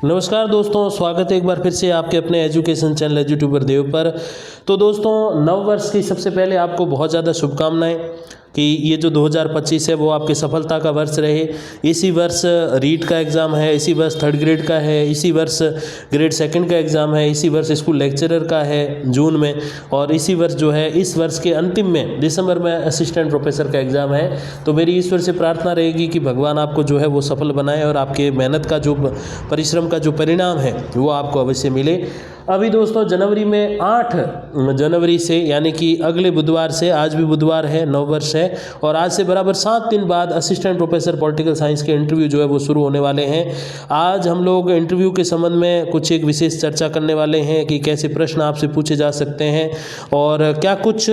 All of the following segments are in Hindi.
नमस्कार दोस्तों, स्वागत है एक बार फिर से आपके अपने एजुकेशन चैनल एजुट्यूबर देव पर। तो दोस्तों, नव वर्ष की सबसे पहले आपको बहुत ज़्यादा शुभकामनाएं कि ये जो 2025 है वो आपकी सफलता का वर्ष रहे। इसी वर्ष रीट का एग्ज़ाम है, इसी वर्ष थर्ड ग्रेड का है, इसी वर्ष ग्रेड सेकंड का एग्ज़ाम है, इसी वर्ष स्कूल लेक्चरर का है जून में, और इसी वर्ष जो है इस वर्ष के अंतिम में दिसंबर में असिस्टेंट प्रोफेसर का एग्ज़ाम है। तो मेरी ईश्वर से प्रार्थना रहेगी कि भगवान आपको जो है वो सफल बनाए और आपके मेहनत का जो परिश्रम का जो परिणाम है वो आपको अवश्य मिले। अभी दोस्तों जनवरी में 8 जनवरी से यानी कि अगले बुधवार से, आज भी बुधवार है, नव वर्ष है, और आज से बराबर 7 दिन बाद असिस्टेंट प्रोफेसर पॉलिटिकल साइंस के इंटरव्यू जो है वो शुरू होने वाले हैं। आज हम लोग इंटरव्यू के संबंध में कुछ एक विशेष चर्चा करने वाले हैं कि कैसे प्रश्न आपसे पूछे जा सकते हैं और क्या कुछ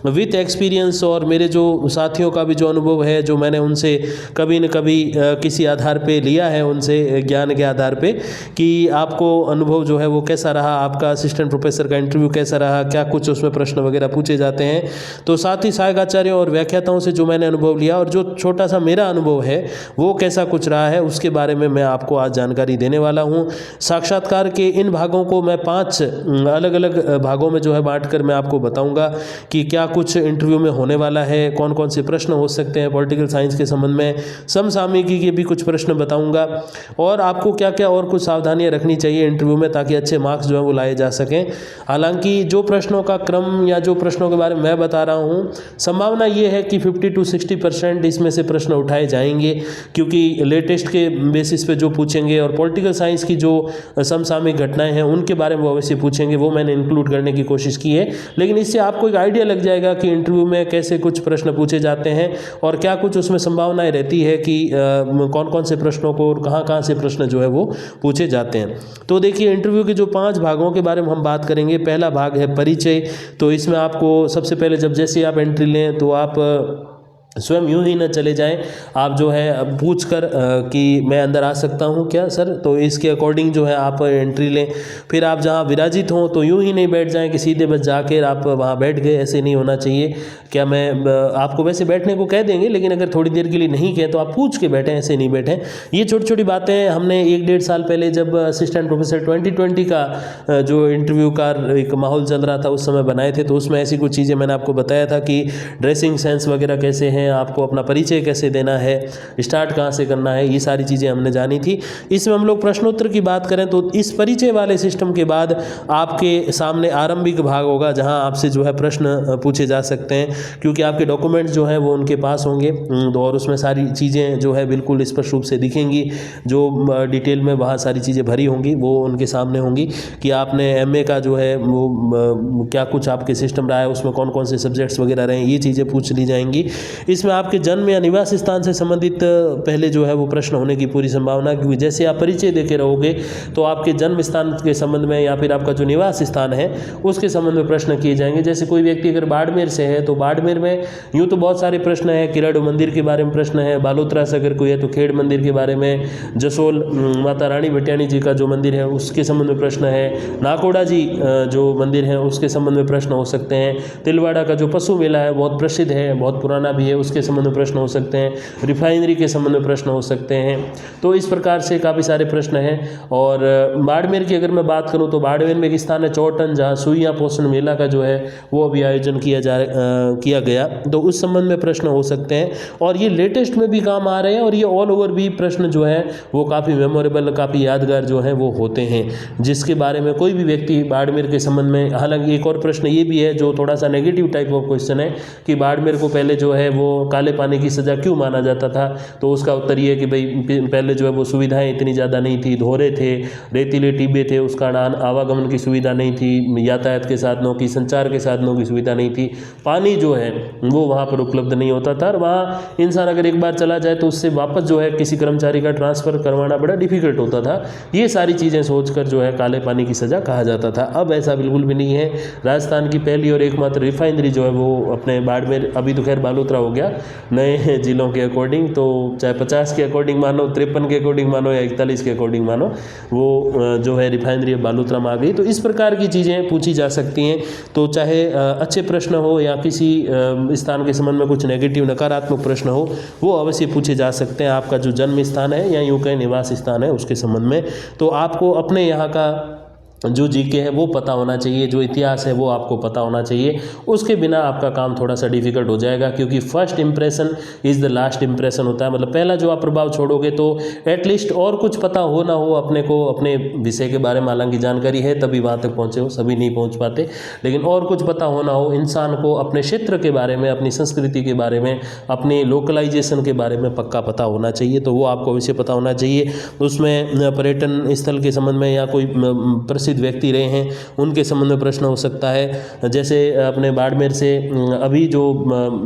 विथ एक्सपीरियंस और मेरे जो साथियों का भी जो अनुभव है, जो मैंने उनसे कभी न कभी किसी आधार पे लिया है, उनसे ज्ञान के आधार पे, कि आपको अनुभव जो है वो कैसा रहा, आपका असिस्टेंट प्रोफेसर का इंटरव्यू कैसा रहा, क्या कुछ उसमें प्रश्न वगैरह पूछे जाते हैं। तो साथ ही सहायक आचार्यों और व्याख्याताओं से जो मैंने अनुभव लिया और जो छोटा सा मेरा अनुभव है वो कैसा कुछ रहा है, उसके बारे में मैं आपको आज जानकारी देने वाला हूँ। साक्षात्कार के इन भागों को मैं 5 अलग अलग भागों में जो है बांट कर मैं आपको बताऊँगा कि क्या कुछ इंटरव्यू में होने वाला है, कौन कौन से प्रश्न हो सकते हैं पॉलिटिकल साइंस के संबंध में, समसामयिकी के भी कुछ प्रश्न बताऊँगा, और आपको क्या क्या और कुछ सावधानियाँ रखनी चाहिए इंटरव्यू में ताकि अच्छे मार्क्स जो है वो लाए जा सकें। हालांकि जो प्रश्नों का क्रम या जो प्रश्नों के बारे में मैं बता रहा हूँ, संभावना ये है कि 50 to 60% इसमें से प्रश्न उठाए जाएंगे, क्योंकि लेटेस्ट के बेसिस पे जो पूछेंगे और पॉलिटिकल साइंस की जो समसामयिक घटनाएं हैं उनके बारे में वो अवश्य पूछेंगे, वो मैंने इंक्लूड करने की कोशिश की है। लेकिन इससे आपको एक आइडिया लग जाएगा कि इंटरव्यू में कैसे कुछ प्रश्न पूछे जाते हैं और क्या कुछ उसमें संभावनाएं रहती है कि कौन कौन से प्रश्नों को और कहाँ कहाँ से प्रश्न जो है वो पूछे जाते हैं। तो देखिए, इंटरव्यू के जो 5 भागों के बारे में हम बात करेंगे। पहला भाग है परिचय। तो इसमें आपको सबसे पहले जब जैसे आप एंट्री लें तो आप स्वयं यूं ही न चले जाएं, आप जो है पूछ कर कि मैं अंदर आ सकता हूं क्या सर, तो इसके अकॉर्डिंग जो है आप एंट्री लें। फिर आप जहां विराजित हों तो यूं ही नहीं बैठ जाएं कि सीधे बस जाकर आप वहां बैठ गए, ऐसे नहीं होना चाहिए। क्या मैं आपको वैसे बैठने को कह देंगे, लेकिन अगर थोड़ी देर के लिए नहीं कहें तो आप पूछ के बैठें, ऐसे नहीं बैठें। ये छोटी छोटी बातें हमने 1-1.5 साल पहले जब असिस्टेंट प्रोफेसर 2020 का जो इंटरव्यू का एक माहौल चल रहा था उस समय बनाए थे, तो उसमें ऐसी कुछ चीज़ें मैंने आपको बताया था कि ड्रेसिंग सेंस वगैरह कैसे हैं, आपको अपना परिचय कैसे देना है, स्टार्ट कहाँ से करना है, ये सारी चीज़ें हमने जानी थी। इसमें हम लोग प्रश्नोत्तर की बात करें तो इस परिचय वाले सिस्टम के बाद आपके सामने आरंभिक भाग होगा जहां आपसे जो है प्रश्न पूछे जा सकते हैं, क्योंकि आपके डॉक्यूमेंट्स जो हैं वो उनके पास होंगे और उसमें सारी चीज़ें जो है बिल्कुल स्पष्ट रूप से दिखेंगी, जो डिटेल में वहाँ सारी चीज़ें भरी होंगी वो उनके सामने होंगी कि आपने MA का जो है वो क्या कुछ आपके सिस्टम रहा है, उसमें कौन कौन से सब्जेक्ट्स वगैरह रहे हैं, ये चीज़ें पूछ ली जाएंगी। इसमें आपके जन्म या निवास स्थान से संबंधित पहले जो है वो प्रश्न होने की पूरी संभावना, क्योंकि जैसे आप परिचय देके रहोगे तो आपके जन्म स्थान के संबंध में या फिर आपका जो निवास स्थान है उसके संबंध में प्रश्न किए जाएंगे। जैसे कोई व्यक्ति अगर बाड़मेर से है तो बाड़मेर में यूँ तो बहुत सारे प्रश्न हैं, किरड़ मंदिर के बारे में प्रश्न है, बालोतरा से अगर कोई है तो खेड़ मंदिर के बारे में, जसोल माता रानी भटियाणी जी का जो मंदिर है उसके संबंध में प्रश्न है, नाकोड़ा जी जो मंदिर है उसके संबंध में प्रश्न हो सकते हैं, तिलवाड़ा का जो पशु मेला है बहुत प्रसिद्ध है, बहुत पुराना भी है, उसके संबंध में प्रश्न हो सकते हैं, रिफाइनरी के संबंध में प्रश्न हो सकते हैं। तो इस प्रकार से काफ़ी सारे प्रश्न हैं। और बाड़मेर की अगर मैं बात करूं तो बाड़मेर में एक स्थान है चौटन, जहां सुइयां पोषण मेला का जो है वो अभी आयोजन किया गया, तो उस संबंध में प्रश्न हो सकते हैं। और ये लेटेस्ट में भी काम आ रहे हैं और ये ऑल ओवर भी प्रश्न जो है वो काफ़ी मेमोरेबल, काफ़ी यादगार जो है वो होते हैं, जिसके बारे में कोई भी व्यक्ति बाड़मेर के संबंध में, हालांकि एक और प्रश्न ये भी है जो थोड़ा सा नेगेटिव टाइप ऑफ क्वेश्चन है कि बाड़मेर को पहले जो है वो काले पानी की सज़ा क्यों माना जाता था, तो उसका उत्तर ये कि भाई पहले जो है वो सुविधाएं इतनी ज़्यादा नहीं थी, धोरे थे, रेतीले टिब्बे थे, उसका आवागमन की सुविधा नहीं थी, यातायात के साधनों की, संचार के साधनों की सुविधा नहीं थी, पानी जो है वो वहाँ पर उपलब्ध नहीं होता था, और वहाँ इंसान अगर एक बार चला जाए तो उससे वापस जो है किसी कर्मचारी का ट्रांसफ़र करवाना बड़ा डिफिकल्ट होता था। ये सारी चीज़ें सोचकर जो है काले पानी की सज़ा कहा जाता था। अब ऐसा बिल्कुल भी नहीं है। राजस्थान की पहली और एकमात्र रिफाइनरी जो है वो अपने बाड़मेर, अभी तो खैर बालोतरा हो गया, गया नए जिलों के अकॉर्डिंग, तो चाहे 50 के अकॉर्डिंग मानो, 53 के अकॉर्डिंग मानो या 41 के अकॉर्डिंग मानो, वो जो है रिफाइनरी बालूतरा में आ गई। तो इस प्रकार की चीज़ें पूछी जा सकती हैं। तो चाहे अच्छे प्रश्न हो या किसी स्थान के संबंध में कुछ नेगेटिव नकारात्मक प्रश्न हो, वो अवश्य पूछे जा सकते हैं। आपका जो जन्म स्थान है या यूँ कहें निवास स्थान है उसके संबंध में, तो आपको अपने यहाँ का जो जीके है वो पता होना चाहिए, जो इतिहास है वो आपको पता होना चाहिए। उसके बिना आपका काम थोड़ा सा डिफिकल्ट हो जाएगा, क्योंकि first impression is the last impression होता है। मतलब पहला जो आप प्रभाव छोड़ोगे तो एटलीस्ट और कुछ पता हो ना हो अपने को, अपने विषय के बारे में हालांकि जानकारी है तभी वहाँ तक पहुँचे हो, सभी नहीं पहुँच पाते, लेकिन और कुछ पता होना हो इंसान को अपने क्षेत्र के बारे में, अपनी संस्कृति के बारे में, अपने लोकलाइजेशन के बारे में पक्का पता होना चाहिए। तो वो आपको अवश्य पता होना चाहिए। उसमें पर्यटन स्थल के संबंध में या कोई व्यक्ति रहे हैं उनके संबंध में प्रश्न हो सकता है। जैसे अपने बाड़मेर से अभी जो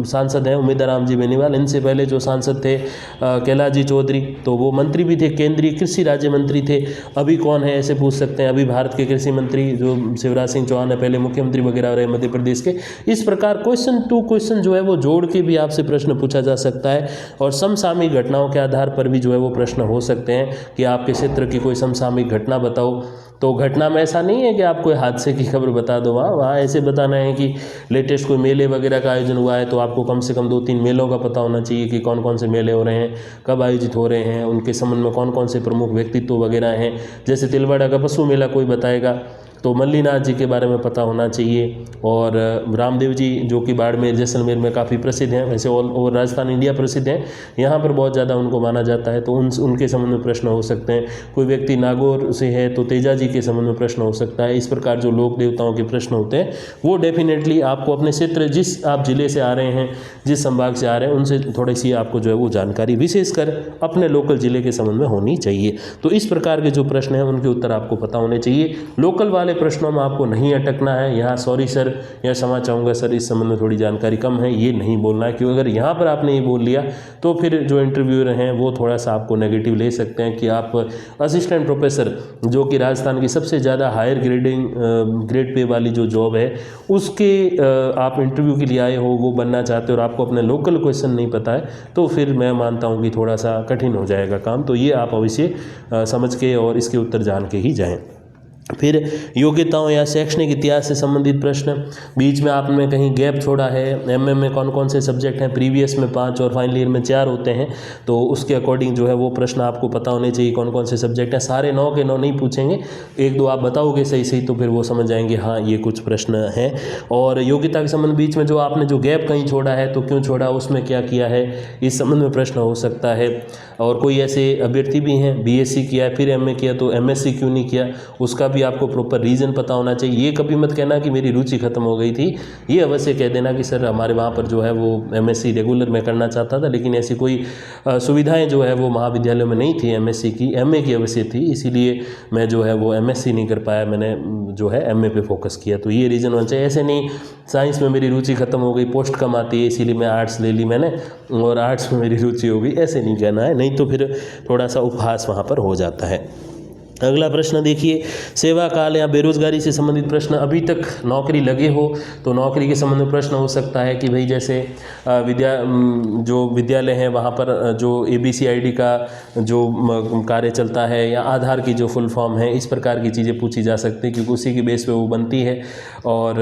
सांसद हैं उम्मीदराम जी बेनीवाल, इनसे पहले जो सांसद थे कैलाश जी चौधरी, तो वो मंत्री भी थे, केंद्रीय कृषि राज्य मंत्री थे। अभी कौन है ऐसे पूछ सकते हैं। अभी भारत के कृषि मंत्री जो शिवराज सिंह चौहान है, पहले मुख्यमंत्री वगैरह रहे मध्य प्रदेश के। इस प्रकार क्वेश्चन टू क्वेश्चन जो है वो जोड़ के भी आपसे प्रश्न पूछा जा सकता है, और समसामयिक घटनाओं के आधार पर भी जो है वो प्रश्न हो सकते हैं कि आपके क्षेत्र की कोई समसामयिक घटना बताओ। तो घटना में ऐसा नहीं है कि आप कोई हादसे की खबर बता दो, वहाँ ऐसे बताना है कि लेटेस्ट कोई मेले वगैरह का आयोजन हुआ है तो आपको कम से कम 2-3 मेलों का पता होना चाहिए कि कौन कौन से मेले हो रहे हैं, कब आयोजित हो रहे हैं, उनके संबंध में कौन कौन से प्रमुख व्यक्तित्व वगैरह हैं। जैसे तिलवाड़ा का पशु मेला कोई बताएगा तो मल्लीनाथ जी के बारे में पता होना चाहिए, और रामदेव जी जो कि बाड़मेर जैसलमेर में काफ़ी प्रसिद्ध हैं, वैसे और राजस्थान इंडिया प्रसिद्ध हैं, यहाँ पर बहुत ज़्यादा उनको माना जाता है, तो उनके संबंध में प्रश्न हो सकते हैं। कोई व्यक्ति नागौर से है तो तेजा जी के संबंध में प्रश्न हो सकता है। इस प्रकार जो लोक देवताओं के प्रश्न होते हैं वो डेफिनेटली आपको अपने क्षेत्र, जिस आप जिले से आ रहे हैं, जिस संभाग से आ रहे हैं, उनसे थोड़ी सी आपको जो है वो जानकारी विशेषकर अपने लोकल जिले के संबंध में होनी चाहिए। तो इस प्रकार के जो प्रश्न हैं उनके उत्तर आपको पता होने चाहिए। लोकल वाले प्रश्नों में आपको नहीं अटकना है। यहाँ सॉरी सर या क्षमा चाहूँगा सर, इस संबंध में थोड़ी जानकारी कम है, ये नहीं बोलना है, क्योंकि अगर यहाँ पर आपने ये बोल लिया तो फिर जो इंटरव्यूअर हैं वो थोड़ा सा आपको नेगेटिव ले सकते हैं कि आप असिस्टेंट प्रोफेसर, जो कि राजस्थान की सबसे ज़्यादा हायर ग्रेड पे वाली जो जॉब है उसके आप इंटरव्यू के लिए आए हो, वो बनना चाहते हो और आपको अपने लोकल क्वेश्चन नहीं पता है, तो फिर मैं मानता हूँ कि थोड़ा सा कठिन हो जाएगा काम। तो ये आप अवश्य समझ के और इसके उत्तर जान के ही जाएँ। फिर योग्यताओं या शैक्षणिक इतिहास से संबंधित प्रश्न, बीच में आपने कहीं गैप छोड़ा है, एमए में कौन कौन से सब्जेक्ट हैं, प्रीवियस में 5 और फाइनल ईयर में 4 होते हैं, तो उसके अकॉर्डिंग जो है वो प्रश्न आपको पता होने चाहिए कौन कौन से सब्जेक्ट हैं। सारे 9 के 9 नहीं पूछेंगे, 1-2 आप बताओगे सही सही तो फिर वो समझ जाएंगे हाँ ये कुछ प्रश्न हैं। और योग्यता के संबंध बीच में जो आपने जो गैप कहीं छोड़ा है तो क्यों छोड़ा, उसमें क्या किया है, इस संबंध में प्रश्न हो सकता है। और कोई ऐसे अभ्यर्थी भी हैं बीएससी किया है फिर एमए किया तो एमएससी क्यों नहीं किया, उसका भी आपको प्रॉपर रीज़न पता होना चाहिए। ये कभी मत कहना कि मेरी रुचि खत्म हो गई थी, ये अवश्य कह देना कि सर हमारे वहाँ पर जो है वो एमएससी रेगुलर में करना चाहता था, लेकिन ऐसी कोई सुविधाएं जो है वो महाविद्यालयों में नहीं थी एमएससी की, एमए की अवश्य थी, इसीलिए मैं जो है वो एमएससी नहीं कर पाया, मैंने जो है एमए पे फोकस किया। तो ये रीज़न होना चाहिए। ऐसे नहीं साइंस में मेरी रुचि खत्म हो गई, पोस्ट कम आती है इसीलिए मैं आर्ट्स ले ली मैंने और आर्ट्स में मेरी रुचि हो गई, ऐसे नहीं कहना है, नहीं तो फिर थोड़ा सा उपहास वहाँ पर हो जाता है। अगला प्रश्न देखिए, सेवा काल या बेरोजगारी से संबंधित प्रश्न। अभी तक नौकरी लगे हो तो नौकरी के संबंध में प्रश्न हो सकता है कि भाई जैसे जो विद्यालय हैं वहाँ पर जो ABCID का जो कार्य चलता है या आधार की जो फुल फॉर्म है, इस प्रकार की चीज़ें पूछी जा सकती हैं क्योंकि उसी की बेस पे वो बनती है। और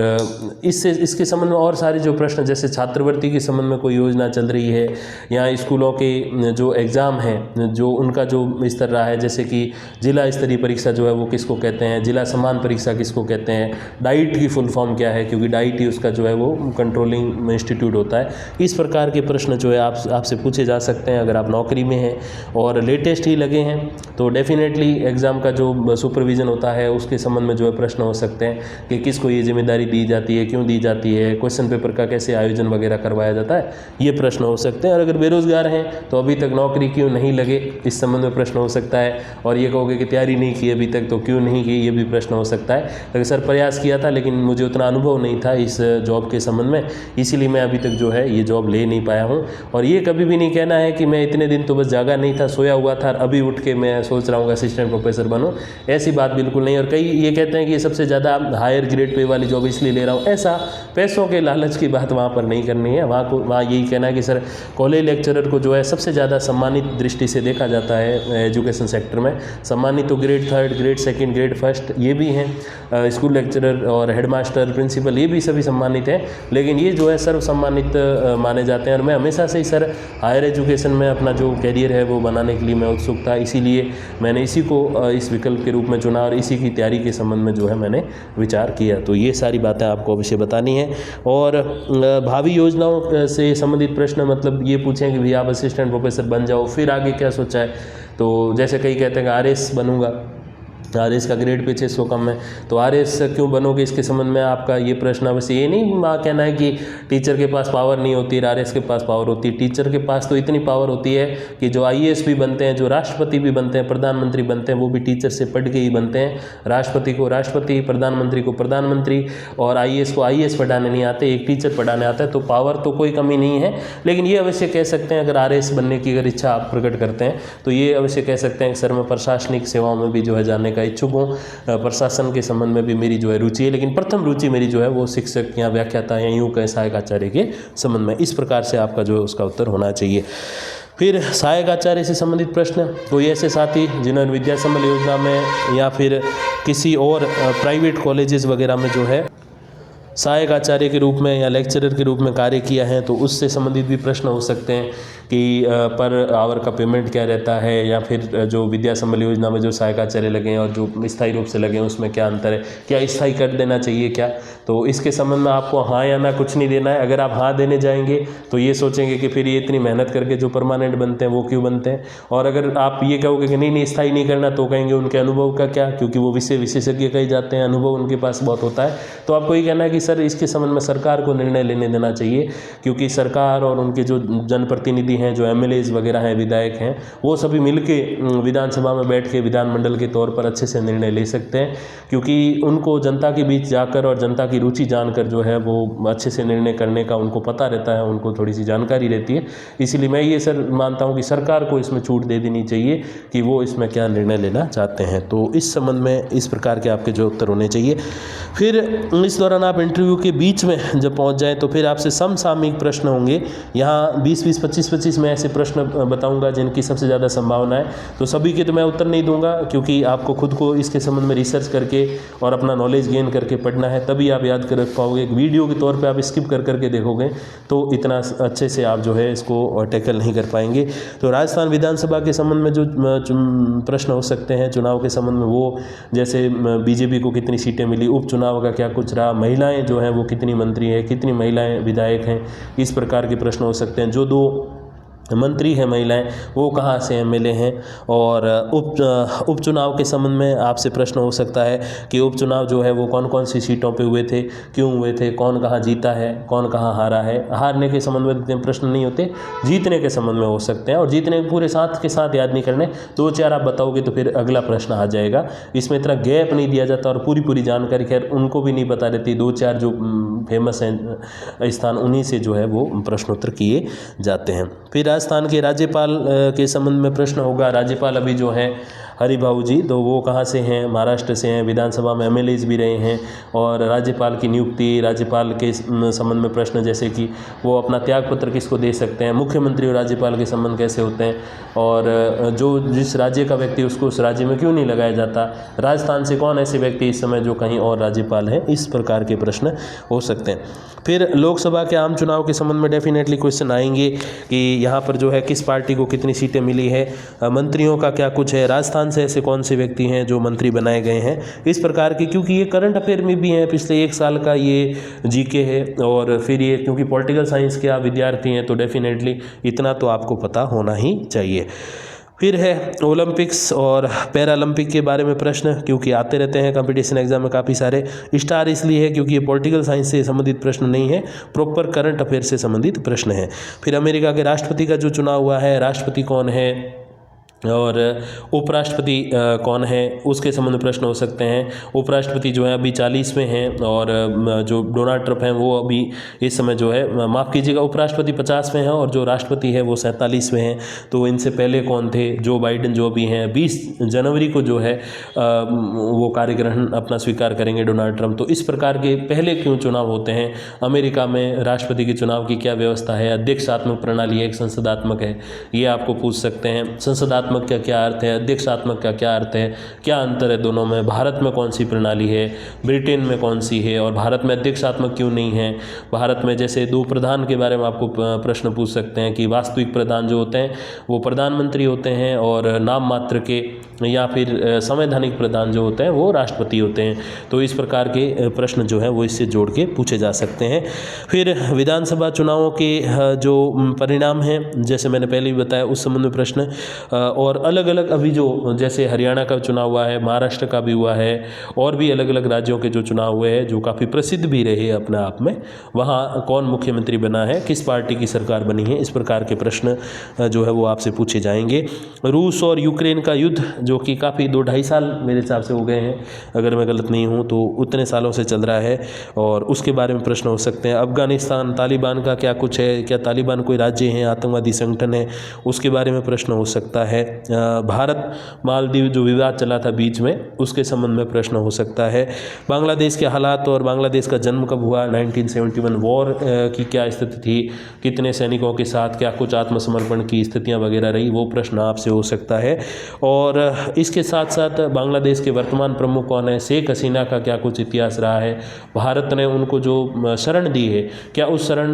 इसके संबंध में और सारे जो प्रश्न जैसे छात्रवृत्ति के संबंध में कोई योजना चल रही है या स्कूलों के जो एग्ज़ाम हैं जो उनका जो स्तर रहा है, जैसे कि जिला स्तरीय परीक्षा जो है वो किसको कहते हैं, जिला समान परीक्षा किसको कहते हैं, डाइट की फुल फॉर्म क्या है, क्योंकि डाइट ही उसका जो है वो कंट्रोलिंग इंस्टीट्यूट होता है। इस प्रकार के प्रश्न जो है आपसे पूछे जा सकते हैं अगर आप नौकरी में हैं और लेटेस्ट ही लगे हैं तो डेफिनेटली एग्ज़ाम का जो सुपरविज़न होता है उसके संबंध में जो है प्रश्न हो सकते हैं कि किसको ये जिम्मेदारी दी जाती है, क्यों दी जाती है, क्वेश्चन पेपर का कैसे आयोजन वगैरह करवाया जाता है, ये प्रश्न हो सकते हैं। और अगर बेरोजगार हैं तो अभी तक नौकरी क्यों नहीं लगे, इस संबंध में प्रश्न हो सकता है। और ये कहोगे कि तैयारी तैयारी नहीं की अभी तक, तो क्यों नहीं की, ये भी प्रश्न हो सकता है। लेकिन सर प्रयास किया था, लेकिन मुझे उतना अनुभव नहीं था इस जॉब के संबंध में, इसीलिए मैं अभी तक जो है ये जॉब ले नहीं पाया हूँ। और ये कभी भी नहीं कहना है कि मैं इतने दिन तो बस जागा नहीं था, सोया हुआ था, अभी उठ के मैं सोच रहा हूँ असिस्टेंट प्रोफेसर बनूँ, ऐसी बात बिल्कुल नहीं। और कई ये कहते हैं कि ये सबसे ज़्यादा हायर ग्रेड पे वाली जॉब इसलिए ले रहा हूँ, ऐसा पैसों के लालच की बात वहाँ पर नहीं करनी है। वहाँ यही कहना है कि सर कॉलेज लेक्चरर को जो है सबसे ज़्यादा सम्मानित दृष्टि से देखा जाता है एजुकेशन सेक्टर में। सम्मानित तो ग्रेड 3, ग्रेड 2, ग्रेड 1 ये भी हैं, स्कूल लेक्चरर और हेडमास्टर, प्रिंसिपल, ये भी सभी सम्मानित हैं, लेकिन ये जो है सर्व सम्मानित माने जाते हैं। और मैं हमेशा से ही सर हायर एजुकेशन में अपना जो कैरियर है वो बनाने के लिए मैं उत्सुक था, इसीलिए मैंने इसी को इस विकल्प के रूप में चुना और इसी की तैयारी के संबंध में जो है मैंने विचार किया। तो ये सारी बातें आपको अवश्य बतानी है। और भावी योजनाओं से संबंधित प्रश्न, मतलब ये पूछें कि भैया आप असिस्टेंट प्रोफेसर बन जाओ, फिर आगे क्या सोचा है। तो जैसे कई कहते हैं कि RS बनूंगा, RS का ग्रेड पे 600 कम है, तो RS क्यों बनोगे, इसके संबंध में आपका ये प्रश्न। वैसे ये नहीं कहना है कि टीचर के पास पावर नहीं होती, RS के पास पावर होती है। टीचर के पास तो इतनी पावर होती है कि जो IAS भी बनते हैं, जो राष्ट्रपति भी बनते हैं, प्रधानमंत्री बनते हैं, वो भी टीचर से पढ़ के ही बनते हैं। राष्ट्रपति को राष्ट्रपति, प्रधानमंत्री को प्रधानमंत्री, और IAS को IAS पढ़ाने नहीं आते, एक टीचर पढ़ाने आता है। तो पावर तो कोई कमी नहीं है, लेकिन ये अवश्य कह सकते हैं, अगर RS बनने की अगर इच्छा आप प्रकट करते हैं तो ये अवश्य कह सकते हैं कि सर मैं प्रशासनिक सेवाओं में भी जो है जाने का इच्छुक हूँ, प्रशासन के संबंध में भी मेरी जो है रुचि है, लेकिन प्रथम रुचि मेरी जो है वो शिक्षक या व्याख्याता या यूँ कहें सहायक आचार्य के संबंध में। इस प्रकार से आपका जो है उसका उत्तर होना चाहिए। फिर सहायक आचार्य से संबंधित प्रश्न, कोई ऐसे साथी जिन्होंने विद्या संबल योजना में या फिर किसी और प्राइवेट कॉलेजेस वगैरह में जो है सहायक आचार्य के रूप में या लेक्चरर के रूप में कार्य किया है, तो उससे संबंधित भी प्रश्न हो सकते हैं कि पर आवर का पेमेंट क्या रहता है, या फिर जो विद्या संबल योजना में जो सहायक आचार्य लगे हैं और जो स्थायी रूप से लगे हैं उसमें क्या अंतर है, क्या स्थायी कर देना चाहिए क्या। तो इसके संबंध में आपको हाँ या ना कुछ नहीं देना है। अगर आप हाँ देने जाएंगे तो ये सोचेंगे कि फिर ये इतनी मेहनत करके जो परमानेंट बनते हैं वो क्यों बनते हैं, और अगर आप ये कहोगे कि नहीं स्थायी नहीं करना, तो कहेंगे उनके अनुभव का क्या, क्योंकि वो विशेषज्ञ कहे जाते हैं, अनुभव उनके पास बहुत होता है। तो आपको ये कहना है कि सर इसके संबंध में सरकार को निर्णय लेने देना चाहिए, क्योंकि सरकार और उनके जो जनप्रतिनिधि हैं, जो MLAs वगैरह हैं, विधायक हैं, वो सभी मिलके विधानसभा में बैठ के विधानमंडल के तौर पर अच्छे से निर्णय ले सकते हैं, क्योंकि उनको जनता के बीच जाकर और जनता की रुचि जानकर जो है वो अच्छे से निर्णय करने का उनको पता रहता है, उनको थोड़ी सी जानकारी रहती है। इसीलिए मैं ये सर मानता हूँ कि सरकार को इसमें छूट दे देनी चाहिए कि वो इसमें क्या निर्णय लेना चाहते हैं। तो इस संबंध में इस प्रकार के आपके जो उत्तर होने चाहिए। फिर इस दौरान आप इंटरव्यू के बीच में जब पहुंच जाएं तो फिर आपसे समसामयिक प्रश्न होंगे। यहाँ 20-20, 25-25 में ऐसे प्रश्न बताऊंगा जिनकी सबसे ज़्यादा संभावना है। तो सभी के तो मैं उत्तर नहीं दूंगा, क्योंकि आपको खुद को इसके संबंध में रिसर्च करके और अपना नॉलेज गेन करके पढ़ना है, तभी आप याद कर रख पाओगे। एक वीडियो के तौर पर आप स्किप कर करके देखोगे तो इतना अच्छे से आप जो है इसको टैकल नहीं कर पाएंगे। तो राजस्थान विधानसभा के संबंध में जो प्रश्न हो सकते हैं चुनाव के संबंध में, वो जैसे BJP को कितनी सीटें मिली, उपचुनाव का क्या कुछ रहा, महिलाएं जो हैं वो कितनी मंत्री है, कितनी महिलाएं विधायक हैं, इस प्रकार के प्रश्न हो सकते हैं। जो 2 मंत्री हैं महिलाएं, वो कहाँ से MLA हैं। और उपचुनाव के संबंध में आपसे प्रश्न हो सकता है कि उपचुनाव जो है वो कौन कौन सी सीटों पे हुए थे, क्यों हुए थे, कौन कहाँ जीता है, कौन कहाँ हारा है। हारने के संबंध में इतने प्रश्न नहीं होते, जीतने के संबंध में हो सकते हैं, और जीतने पूरे साथ के साथ याद नहीं करने, 2-4 आप बताओगे तो फिर अगला प्रश्न आ जाएगा। इसमें इतना गैप नहीं दिया जाता, और पूरी जानकारी खैर उनको भी नहीं पता रहती, 2-4 जो फेमस हैं स्थान उन्हीं से जो है वो प्रश्नोत्तर किए जाते हैं। फिर राजस्थान के राज्यपाल के संबंध में प्रश्न होगा। राज्यपाल अभी जो हैं हरिभाऊ जी, तो वो कहाँ से हैं, महाराष्ट्र से हैं, विधानसभा में MLAs भी रहे हैं। और राज्यपाल की नियुक्ति, राज्यपाल के संबंध में प्रश्न जैसे कि वो अपना त्यागपत्र किसको दे सकते हैं, मुख्यमंत्री और राज्यपाल के संबंध कैसे होते हैं, और जो जिस राज्य का व्यक्ति उसको उस राज्य में क्यों नहीं लगाया जाता, राजस्थान से कौन ऐसे व्यक्ति इस समय जो कहीं और राज्यपाल हैं, इस प्रकार के प्रश्न हो सकते हैं। फिर लोकसभा के आम चुनाव के संबंध में डेफिनेटली क्वेश्चन आएंगे कि यहाँ पर जो है किस पार्टी को कितनी सीटें मिली है, मंत्रियों का क्या कुछ है, राजस्थान से ऐसे कौन से व्यक्ति हैं जो मंत्री बनाए गए हैं, इस प्रकार के, क्योंकि ये करंट अफेयर में भी हैं, पिछले 1 साल का ये GK है। और फिर ये क्योंकि पॉलिटिकल साइंस के आप विद्यार्थी हैं तो डेफिनेटली इतना तो आपको पता होना ही चाहिए। फिर है ओलंपिक्स और पैरालंपिक के बारे में प्रश्न, क्योंकि आते रहते हैं कंपटीशन एग्जाम में काफ़ी सारे। स्टार इसलिए है क्योंकि ये पॉलिटिकल साइंस से संबंधित प्रश्न नहीं है, प्रॉपर करंट अफेयर से संबंधित प्रश्न है। फिर अमेरिका के राष्ट्रपति का जो चुनाव हुआ है, राष्ट्रपति कौन है, और उपराष्ट्रपति कौन है उसके संबंध में प्रश्न हो सकते हैं। उपराष्ट्रपति जो है अभी 40वें हैं और जो डोनाल्ड ट्रंप हैं वो अभी इस समय जो है, माफ़ कीजिएगा, उपराष्ट्रपति 50वें हैं और जो राष्ट्रपति है वो 47वें हैं। तो इनसे पहले कौन थे? जो बाइडेन जो भी हैं 20 जनवरी को जो है वो कार्यग्रहण अपना स्वीकार करेंगे डोनाल्ड ट्रंप। तो इस प्रकार के पहले क्यों चुनाव होते हैं अमेरिका में? राष्ट्रपति के चुनाव की क्या व्यवस्था है? अध्यक्षात्मक प्रणाली है, एक संसदात्मक है, ये आपको पूछ सकते हैं। संसदात्मक का क्या अर्थ है, अध्यक्षात्मक का क्या अर्थ है, क्या अंतर है दोनों में? भारत में कौन सी प्रणाली है, ब्रिटेन में कौन सी है, और भारत में अध्यक्षात्मक क्यों नहीं है? भारत में जैसे 2 प्रधान के बारे में आपको प्रश्न पूछ सकते हैं कि वास्तविक प्रधान जो होते हैं वो प्रधानमंत्री होते हैं और नाम मात्र के या फिर संवैधानिक प्रधान जो होते हैं वो राष्ट्रपति होते हैं। तो इस प्रकार के प्रश्न जो है वो इससे जोड़ के पूछे जा सकते हैं। फिर विधानसभा चुनावों के जो परिणाम हैं, जैसे मैंने पहले ही बताया, उस संबंध में प्रश्न, और अलग अलग अभी जो जैसे हरियाणा का चुनाव हुआ है, महाराष्ट्र का भी हुआ है, और भी अलग अलग राज्यों के जो चुनाव हुए हैं जो काफ़ी प्रसिद्ध भी रहे अपने आप में, वहाँ कौन मुख्यमंत्री बना है, किस पार्टी की सरकार बनी है, इस प्रकार के प्रश्न जो है वो आपसे पूछे जाएंगे। रूस और यूक्रेन का युद्ध जो कि काफ़ी 2-2.5 साल मेरे हिसाब से हो गए हैं, अगर मैं गलत नहीं हूँ तो उतने सालों से चल रहा है, और उसके बारे में प्रश्न हो सकते हैं। अफगानिस्तान, तालिबान का क्या कुछ है, क्या तालिबान कोई राज्य है, आतंकवादी संगठन है, उसके बारे में प्रश्न हो सकता है। भारत मालदीव जो विवाद चला था बीच में, उसके संबंध में प्रश्न हो सकता है। बांग्लादेश के हालात और बांग्लादेश का जन्म कब हुआ, 1971 वॉर की क्या स्थिति थी, कितने सैनिकों के साथ क्या कुछ आत्मसमर्पण की स्थितियां वगैरह रही, वो प्रश्न आपसे हो सकता है। और इसके साथ साथ बांग्लादेश के वर्तमान प्रमुख कौन है, शेख हसीना का क्या कुछ इतिहास रहा है, भारत ने उनको जो शरण दी है, क्या उस शरण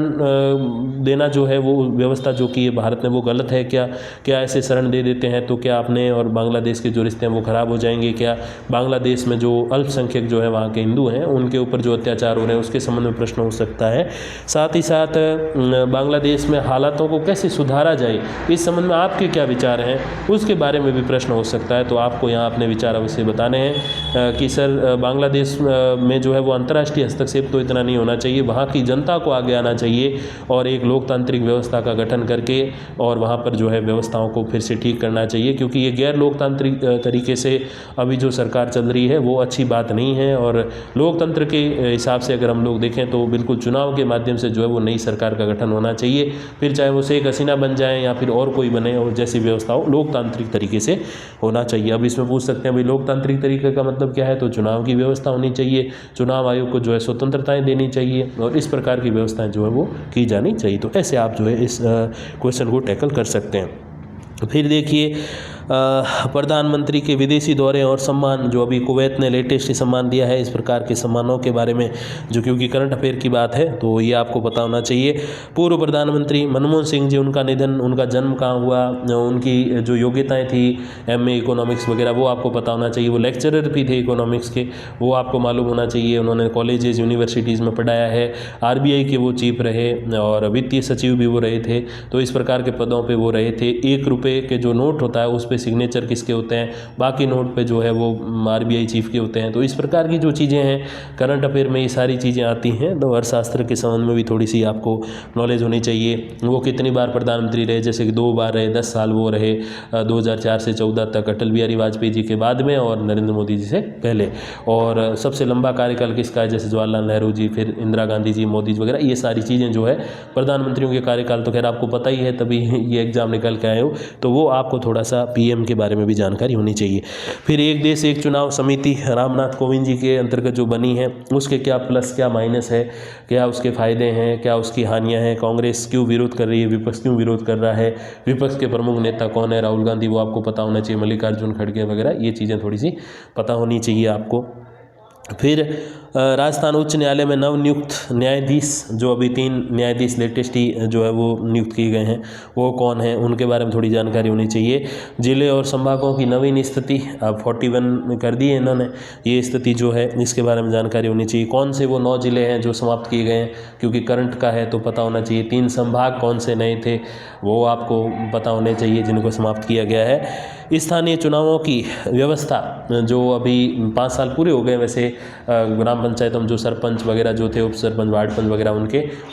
देना जो है वो व्यवस्था जो की है भारत ने वो गलत है क्या? क्या ऐसे शरण दे देते हैं तो क्या अपने और बांग्लादेश के जो रिश्ते हैं वो ख़राब हो जाएंगे क्या? बांग्लादेश में जो अल्पसंख्यक जो है वहाँ के हिंदू हैं उनके ऊपर जो अत्याचार हो रहे हैं उसके संबंध में प्रश्न हो सकता है। साथ ही साथ बांग्लादेश में हालातों को कैसे सुधारा जाए, इस संबंध में आपके क्या विचार हैं, उसके बारे में भी प्रश्न हो सकता है। तो आपको यहाँ अपने विचार अवश्य बताने हैं कि सर बांग्लादेश में जो है वो अंतर्राष्ट्रीय हस्तक्षेप तो इतना नहीं होना चाहिए, वहाँ की जनता को आगे आना चाहिए और एक लोकतांत्रिक व्यवस्था का गठन करके और वहाँ पर जो है व्यवस्थाओं को फिर से ठीक करना चाहिए, क्योंकि ये गैर लोकतांत्रिक तरीके से अभी जो सरकार चल रही है वो अच्छी बात नहीं है। और लोकतंत्र के हिसाब से अगर हम लोग देखें तो बिल्कुल चुनाव के माध्यम से जो है वो नई सरकार का गठन होना चाहिए, फिर चाहे वो शेख हसीना बन जाए या फिर और कोई बने, और जैसी व्यवस्था हो लोकतांत्रिक तरीके से होना चाहिए। अब इसमें पूछ सकते हैं भाई लोकतांत्रिक तरीके का मतलब क्या है, तो चुनाव की व्यवस्था होनी चाहिए, चुनाव आयोग को जो है स्वतंत्रताएं देनी चाहिए और इस प्रकार की व्यवस्थाएं जो है वो की जानी चाहिए। तो ऐसे आप जो है इस क्वेश्चन को टैकल कर सकते हैं। फिर देखिए प्रधानमंत्री के विदेशी दौरे और सम्मान, जो अभी कुवैत ने लेटेस्ट सम्मान दिया है, इस प्रकार के सम्मानों के बारे में जो क्योंकि करंट अफेयर की बात है तो ये आपको पता होना चाहिए। पूर्व प्रधानमंत्री मनमोहन सिंह जी, उनका निधन, उनका जन्म कहाँ हुआ, उनकी जो योग्यताएं थी MA इकोनॉमिक्स वगैरह वो आपको पता होना चाहिए। वो लेक्चरर भी थे इकोनॉमिक्स के, वो आपको मालूम होना चाहिए। उन्होंने कॉलेजेस यूनिवर्सिटीज़ में पढ़ाया है, RBI के वो चीफ रहे और वित्तीय सचिव भी वो रहे थे। तो इस प्रकार के पदों पर वो रहे थे। 1 रुपये के जो नोट होता है उस पर सिग्नेचर किसके होते हैं, बाकी नोट पे जो है वो RBI चीफ के होते हैं। तो इस प्रकार की जो चीज़ें हैं करंट अफेयर में ये सारी चीज़ें आती हैं, तो अर्थशास्त्र के संबंध में भी थोड़ी सी आपको नॉलेज होनी चाहिए। वो कितनी बार प्रधानमंत्री रहे, जैसे कि 2 बार रहे, 10 साल वो रहे, 2004 से 14 तक अटल बिहारी वाजपेयी जी के बाद में और नरेंद्र मोदी जी से पहले। और सबसे लंबा कार्यकाल किसका है, जैसे जवाहरलाल नेहरू जी, फिर इंदिरा गांधी जी, मोदी जी वगैरह, ये सारी चीज़ें जो है प्रधानमंत्रियों के कार्यकाल तो खैर आपको पता ही है, तभी ये एग्जाम निकल के आए हो, तो वो आपको थोड़ा सा PM के बारे में भी जानकारी होनी चाहिए। फिर एक देश एक चुनाव समिति रामनाथ कोविंद जी के अंतर्गत जो बनी है, उसके क्या प्लस क्या माइनस है, क्या उसके फायदे हैं, क्या उसकी हानियां हैं, कांग्रेस क्यों विरोध कर रही है, विपक्ष क्यों विरोध कर रहा है, विपक्ष के प्रमुख नेता कौन है, राहुल गांधी, वो आपको पता होना चाहिए, मल्लिकार्जुन खड़गे वगैरह, ये चीज़ें थोड़ी सी पता होनी चाहिए आपको। फिर राजस्थान उच्च न्यायालय में नवनियुक्त न्यायाधीश, जो अभी 3 न्यायाधीश लेटेस्ट ही जो है वो नियुक्त किए गए हैं, वो कौन है, उनके बारे में थोड़ी जानकारी होनी चाहिए। जिले और संभागों की नवीन स्थिति अब 41 कर दी है इन्होंने, ये स्थिति जो है इसके बारे में जानकारी होनी चाहिए। कौन से वो 9 जिले हैं जो समाप्त किए गए हैं, क्योंकि करंट का है तो पता होना चाहिए। 3 संभाग कौन से नए थे वो आपको पता होने चाहिए जिनको समाप्त किया गया है। स्थानीय चुनावों की व्यवस्था, जो अभी 5 साल पूरे हो गए वैसे ग्राम पंचायतों में जो सरपंच वगैरह जो थे, उप सरपंच, वार्ड पंच वगैरह